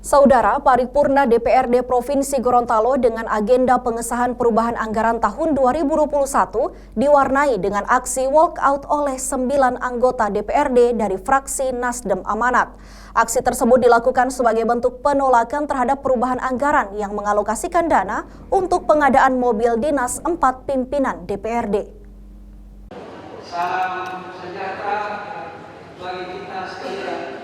Saudara, Paripurna DPRD Provinsi Gorontalo dengan agenda pengesahan perubahan anggaran tahun 2021 diwarnai dengan aksi walkout oleh 9 anggota DPRD dari fraksi Nasdem Amanat. Aksi tersebut dilakukan sebagai bentuk penolakan terhadap perubahan anggaran yang mengalokasikan dana untuk pengadaan mobil dinas 4 pimpinan DPRD. Salam sejahtera bagi kita sekalian.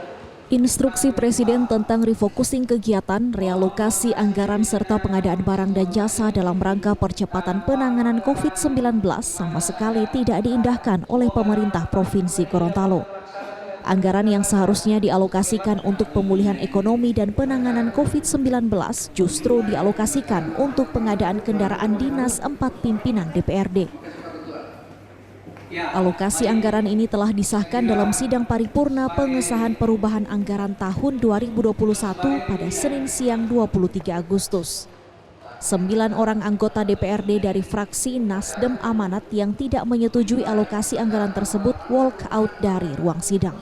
Instruksi Presiden tentang refocusing kegiatan, realokasi anggaran serta pengadaan barang dan jasa dalam rangka percepatan penanganan COVID-19 sama sekali tidak diindahkan oleh pemerintah Provinsi Gorontalo. Anggaran yang seharusnya dialokasikan untuk pemulihan ekonomi dan penanganan COVID-19 justru dialokasikan untuk pengadaan kendaraan dinas 4 pimpinan DPRD. Alokasi anggaran ini telah disahkan dalam sidang paripurna pengesahan perubahan anggaran tahun 2021 pada Senin siang 23 Agustus. 9 orang anggota DPRD dari fraksi Nasdem Amanat yang tidak menyetujui alokasi anggaran tersebut walk out dari ruang sidang.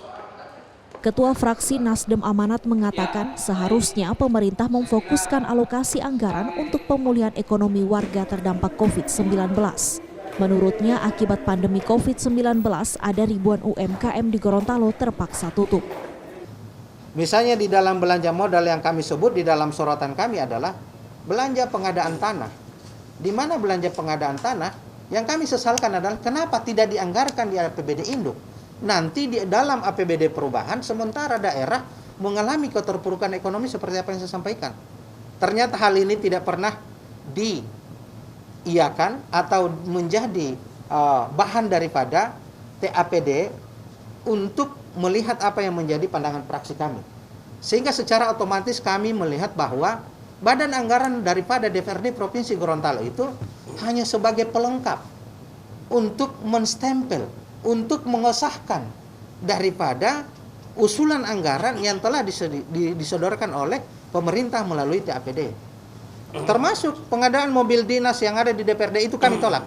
Ketua fraksi Nasdem Amanat mengatakan seharusnya pemerintah memfokuskan alokasi anggaran untuk pemulihan ekonomi warga terdampak COVID-19. Menurutnya, akibat pandemi COVID-19, ada ribuan UMKM di Gorontalo terpaksa tutup. Misalnya di dalam belanja modal yang kami sebut di dalam sorotan kami adalah belanja pengadaan tanah. Di mana belanja pengadaan tanah, yang kami sesalkan adalah kenapa tidak dianggarkan di APBD Induk. Nanti di dalam APBD perubahan, sementara daerah mengalami keterpurukan ekonomi seperti apa yang saya sampaikan. Ternyata hal ini tidak pernah iakan atau menjadi bahan daripada TAPD untuk melihat apa yang menjadi pandangan fraksi kami. Sehingga secara otomatis kami melihat bahwa badan anggaran daripada DPRD Provinsi Gorontalo itu hanya sebagai pelengkap untuk menstempel, untuk mengesahkan daripada usulan anggaran yang telah disodorkan oleh pemerintah melalui TAPD. Termasuk pengadaan mobil dinas yang ada di DPRD itu kami tolak.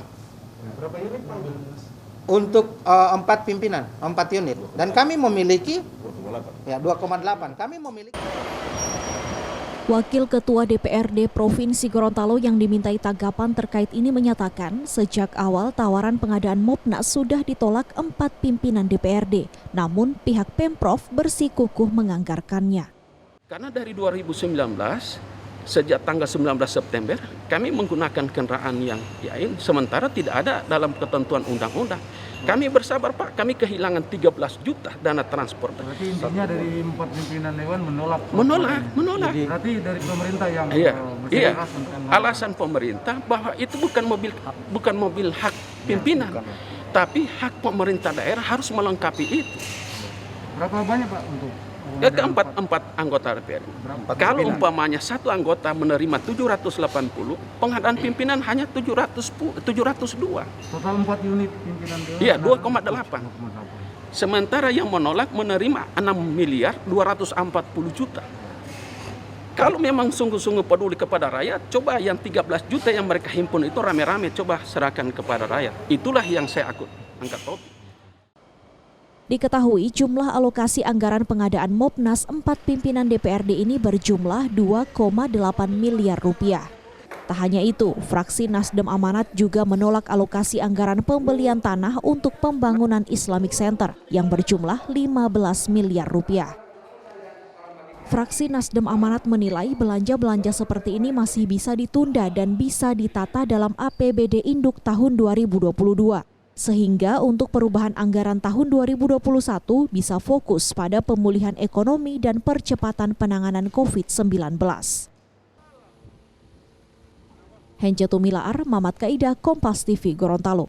Berapa unit mobil dinas? Untuk 4 pimpinan, 4 unit. Dan kami memiliki 2,8. Kami memiliki. Wakil Ketua DPRD Provinsi Gorontalo yang dimintai tanggapan terkait ini menyatakan sejak awal tawaran pengadaan Mopnas sudah ditolak 4 pimpinan DPRD. Namun pihak Pemprov bersikukuh menganggarkannya. Karena dari 2019 sejak tanggal 19 September kami menggunakan kendaraan yang lain sementara tidak ada dalam ketentuan undang-undang. Kami bersabar Pak, kami kehilangan 13 juta dana transport. Berarti intinya dari 4 pimpinan dewan menolak. Menolak. Berarti dari pemerintah yang iya. Alasan pemerintah bahwa itu bukan mobil hak pimpinan, tapi hak pemerintah daerah harus melengkapi itu. Berapa banyak Pak untuk Keempat anggota DPR. Kalau umpamanya satu anggota menerima 780, pengadaan pimpinan hanya 702. Total 4 unit pimpinan dewan. Iya, 2,8. Sementara yang menolak menerima 6 miliar 240 juta. Kalau memang sungguh-sungguh peduli kepada rakyat, coba yang 13 juta yang mereka himpun itu rame-rame coba serahkan kepada rakyat. Itulah yang saya angkat topi. Diketahui jumlah alokasi anggaran pengadaan Mopnas 4 pimpinan DPRD ini berjumlah 2,8 miliar rupiah. Tak hanya itu, fraksi Nasdem Amanat juga menolak alokasi anggaran pembelian tanah untuk pembangunan Islamic Center yang berjumlah 15 miliar rupiah. Fraksi Nasdem Amanat menilai belanja-belanja seperti ini masih bisa ditunda dan bisa ditata dalam APBD Induk tahun 2022. Sehingga untuk perubahan anggaran tahun 2021 bisa fokus pada pemulihan ekonomi dan percepatan penanganan COVID-19. Henja Tumilaar, Mamat Kaida, Kompas TV, Gorontalo.